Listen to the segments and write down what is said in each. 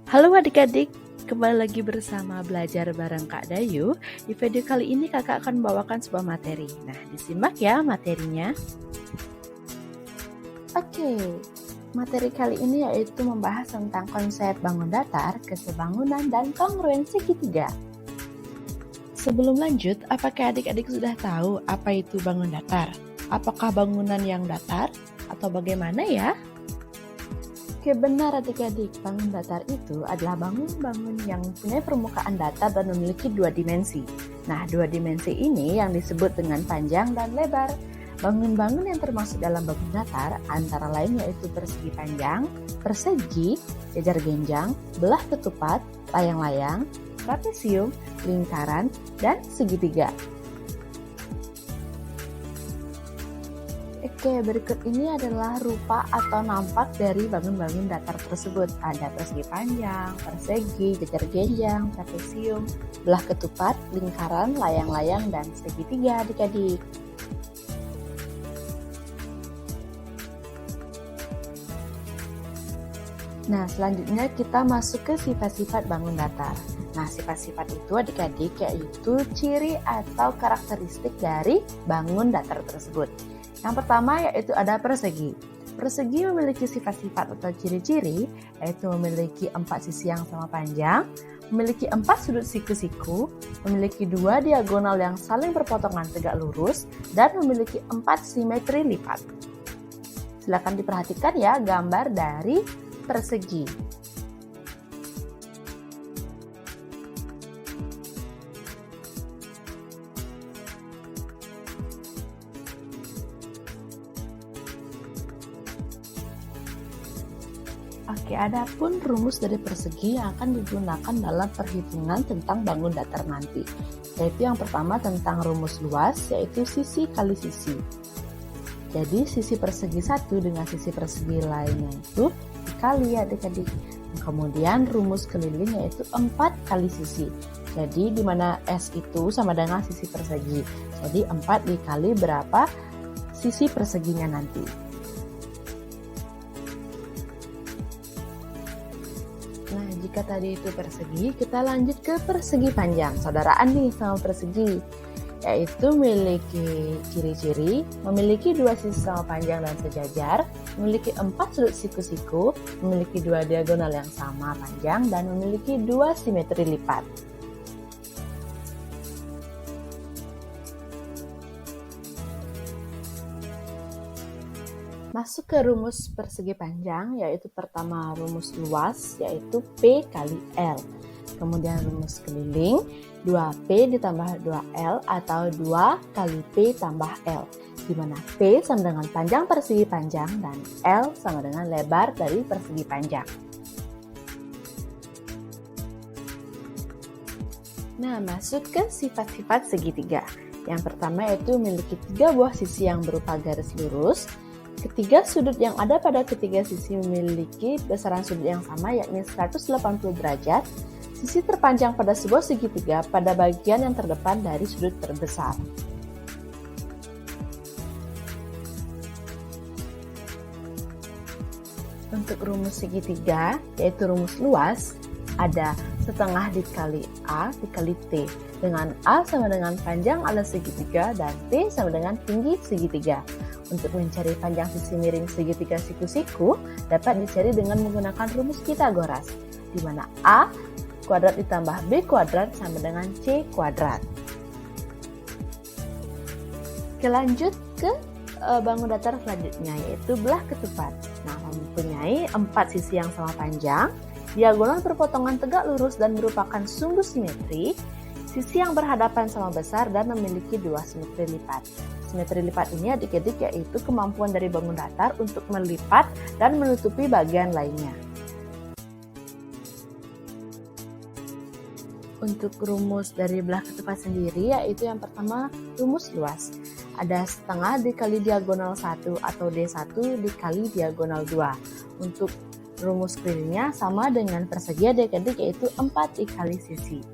Halo adik-adik, kembali lagi bersama belajar bareng Kak Dayu. Di video kali ini kakak akan membawakan sebuah materi. Nah, disimak ya materinya. Oke, materi kali ini yaitu membahas tentang konsep bangun datar, kesebangunan, dan kongruen segitiga. Sebelum lanjut, apakah adik-adik sudah tahu apa itu bangun datar? Apakah bangunan yang datar atau bagaimana ya? Oke, benar adik-adik, bangun datar itu adalah bangun-bangun yang punya permukaan datar dan memiliki dua dimensi. Nah, dua dimensi ini yang disebut dengan panjang dan lebar. Bangun-bangun yang termasuk dalam bangun datar antara lain yaitu persegi panjang, persegi, jajar genjang, belah ketupat, layang-layang, trapesium, lingkaran, dan segitiga. Oke, berikut ini adalah rupa atau nampak dari bangun-bangun datar tersebut. Ada persegi panjang, persegi, jajar genjang, trapesium, belah ketupat, lingkaran, layang-layang, dan segitiga adik-adik. Nah, selanjutnya kita masuk ke sifat-sifat bangun datar. Nah, sifat-sifat itu adik-adik yaitu ciri atau karakteristik dari bangun datar tersebut. Yang pertama yaitu ada persegi. Persegi memiliki sifat-sifat atau ciri-ciri, yaitu memiliki 4 sisi yang sama panjang, memiliki 4 sudut siku-siku, memiliki 2 diagonal yang saling berpotongan tegak lurus, dan memiliki 4 simetri lipat. Silakan diperhatikan ya gambar dari persegi. Oke, adapun rumus dari persegi yang akan digunakan dalam perhitungan tentang bangun datar nanti, yaitu yang pertama tentang rumus luas, yaitu sisi kali sisi. Jadi sisi persegi satu dengan sisi persegi lainnya itu dikali ya adik-adik. Kemudian rumus keliling yaitu 4 kali sisi. Jadi di mana S itu sama dengan sisi persegi. Jadi 4 dikali berapa sisi perseginya nanti. Nah, jika tadi itu persegi, kita lanjut ke persegi panjang. Saudaraan nih sama persegi, yaitu memiliki ciri-ciri, memiliki 2 sisi sama panjang dan sejajar, memiliki 4 sudut siku-siku, memiliki 2 diagonal yang sama panjang, dan memiliki 2 simetri lipat. Masuk ke rumus persegi panjang, yaitu pertama rumus luas, yaitu P kali L. Kemudian rumus keliling, 2P ditambah 2L atau 2 kali P tambah L. Di mana P sama dengan panjang persegi panjang dan L sama dengan lebar dari persegi panjang. Nah, masuk ke sifat-sifat segitiga. Yang pertama yaitu memiliki 3 buah sisi yang berupa garis lurus. Ketiga sudut yang ada pada ketiga sisi memiliki besaran sudut yang sama yakni 180 derajat. Sisi terpanjang pada sebuah segitiga pada bagian yang terdepan dari sudut terbesar. Untuk rumus segitiga, yaitu rumus luas, ada setengah dikali A dikali T, dengan A sama dengan panjang alas segitiga dan T sama dengan tinggi segitiga. Untuk mencari panjang sisi miring segitiga siku-siku dapat dicari dengan menggunakan rumus Pythagoras, di mana A kuadrat ditambah B kuadrat sama dengan C kuadrat. Oke, lanjut ke bangun datar selanjutnya yaitu belah ketupat. Nah, mempunyai 4 sisi yang sama panjang, diagonal berpotongan tegak lurus dan merupakan sumbu simetri, sisi yang berhadapan sama besar dan memiliki 2 simetri lipat. Simetri lipat ini adik-adik yaitu kemampuan dari bangun datar untuk melipat dan menutupi bagian lainnya. Untuk rumus dari belah ketupat sendiri yaitu yang pertama rumus luas. Ada setengah dikali diagonal 1 atau D1 dikali diagonal 2. Untuk rumus kelilingnya sama dengan persegi adik-adik yaitu 4 dikali sisi.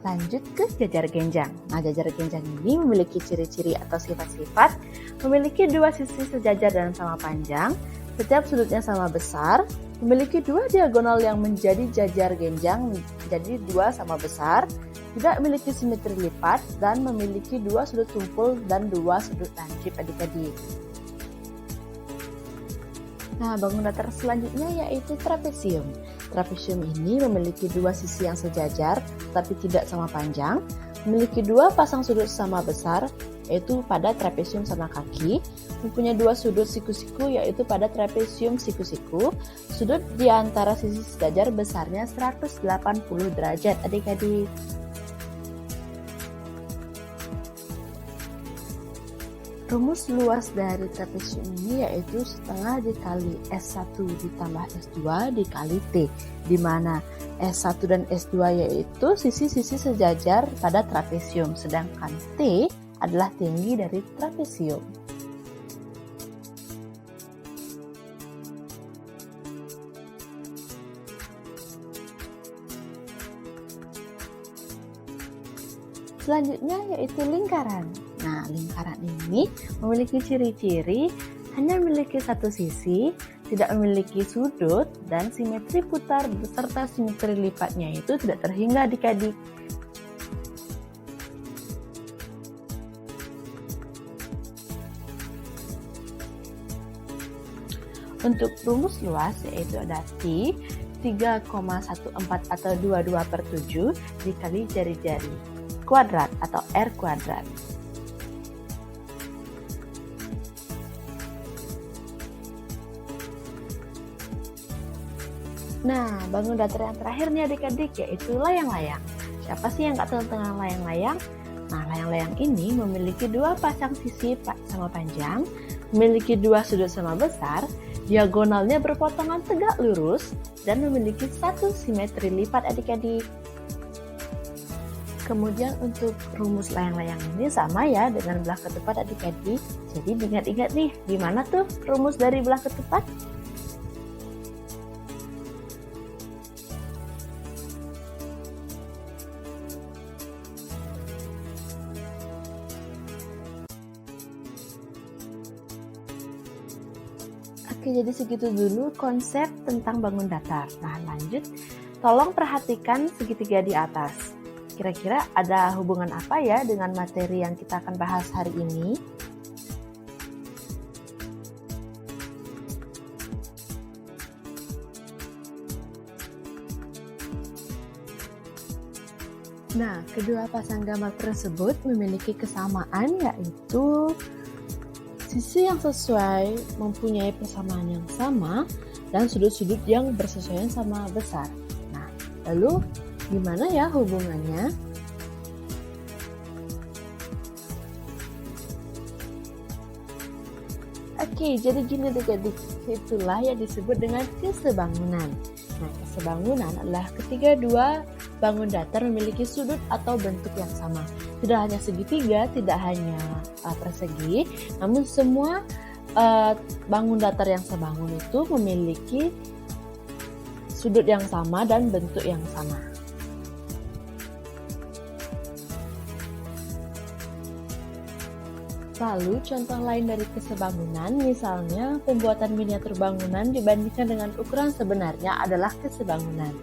Lanjut ke jajar genjang. Nah, jajar genjang ini memiliki ciri-ciri atau sifat-sifat, memiliki dua sisi sejajar dan sama panjang, setiap sudutnya sama besar, memiliki dua diagonal yang menjadi jajar genjang, jadi dua sama besar, tidak memiliki simetri lipat, dan memiliki dua sudut tumpul dan dua sudut lancip adik-adik. Nah, bangun datar selanjutnya yaitu trapesium. Trapesium ini memiliki dua sisi yang sejajar tetapi tidak sama panjang, memiliki dua pasang sudut sama besar yaitu pada trapesium sama kaki, mempunyai dua sudut siku-siku yaitu pada trapesium siku-siku, sudut di antara sisi sejajar besarnya 180 derajat adik-adik. Rumus luas dari trapesium ini yaitu setengah dikali S1 ditambah S2 dikali T, di mana S1 dan S2 yaitu sisi-sisi sejajar pada trapesium, sedangkan T adalah tinggi dari trapesium. Selanjutnya yaitu lingkaran. Nah, lingkaran ini memiliki ciri-ciri hanya memiliki satu sisi, tidak memiliki sudut, dan simetri putar beserta simetri lipatnya itu tidak terhingga adik-adik. Untuk rumus luas yaitu ada T 3,14 atau 22/7 dikali jari-jari kuadrat atau R kuadrat. Nah, bangun datar yang terakhir nih adik-adik yaitu layang-layang. Siapa sih yang gak tahu tentang layang-layang? Nah, layang-layang ini memiliki dua pasang sisi sama panjang, memiliki dua sudut sama besar, diagonalnya berpotongan tegak lurus, dan memiliki satu simetri lipat adik-adik. Kemudian untuk rumus layang-layang ini sama ya dengan belah ketupat adik-adik. Jadi diingat-ingat nih, gimana tuh rumus dari belah ketupat? Oke, jadi segitu dulu konsep tentang bangun datar. Nah, lanjut, tolong perhatikan segitiga di atas. Kira-kira ada hubungan apa ya dengan materi yang kita akan bahas hari ini? Nah, kedua pasang gambar tersebut memiliki kesamaan yaitu sisi yang sesuai mempunyai persamaan yang sama dan sudut-sudut yang bersesuaian sama besar. Nah, lalu gimana ya hubungannya? Oke, jadi gini adik-adik, itulah yang disebut dengan kesebangunan. Nah, kesebangunan adalah ketika dua bangun datar memiliki sudut atau bentuk yang sama. Tidak hanya segitiga, tidak hanya persegi, namun semua bangun datar yang sebangun itu memiliki sudut yang sama dan bentuk yang sama. Lalu contoh lain dari kesebangunan, misalnya pembuatan miniatur bangunan dibandingkan dengan ukuran sebenarnya adalah kesebangunan.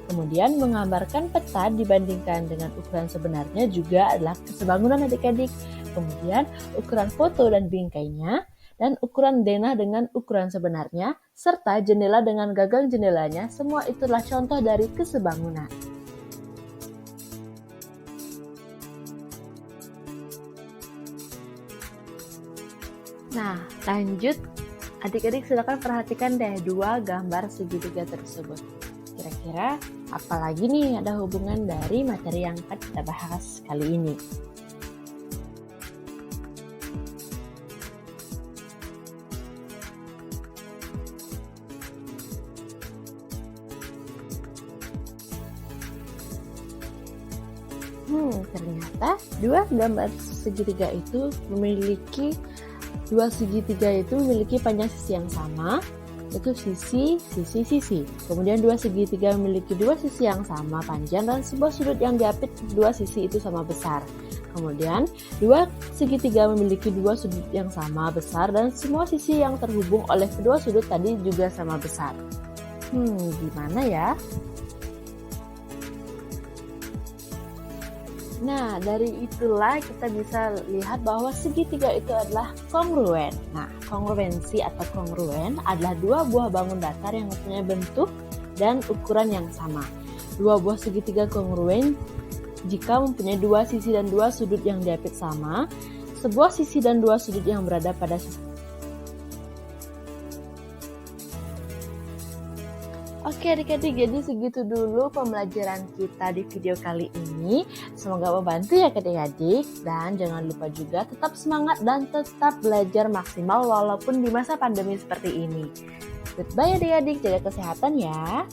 Kemudian menggambarkan peta dibandingkan dengan ukuran sebenarnya juga adalah kesebangunan adik-adik. Kemudian ukuran foto dan bingkainya, dan ukuran denah dengan ukuran sebenarnya, serta jendela dengan gagang jendelanya, semua itulah contoh dari kesebangunan. Nah, lanjut. Adik-adik silakan perhatikan deh dua gambar segitiga tersebut. Kira-kira apalagi nih ada hubungan dari materi yang akan kita bahas kali ini? Ternyata dua segitiga itu memiliki panjang sisi yang sama, itu sisi, sisi, sisi. Kemudian dua segitiga memiliki dua sisi yang sama panjang dan sebuah sudut yang diapit dua sisi itu sama besar. Kemudian dua segitiga memiliki dua sudut yang sama besar dan semua sisi yang terhubung oleh kedua sudut tadi juga sama besar. Gimana ya? Nah, dari itulah kita bisa lihat bahwa segitiga itu adalah kongruen. Nah, kongruensi atau kongruen adalah dua buah bangun datar yang mempunyai bentuk dan ukuran yang sama. Dua buah segitiga kongruen jika mempunyai dua sisi dan dua sudut yang diapit sama, sebuah sisi dan dua sudut yang berada pada sisi. Oke adik-adik, jadi segitu dulu pembelajaran kita di video kali ini. Semoga membantu ya adik-adik. Dan jangan lupa juga tetap semangat dan tetap belajar maksimal walaupun di masa pandemi seperti ini. Goodbye adik-adik, jaga kesehatan ya.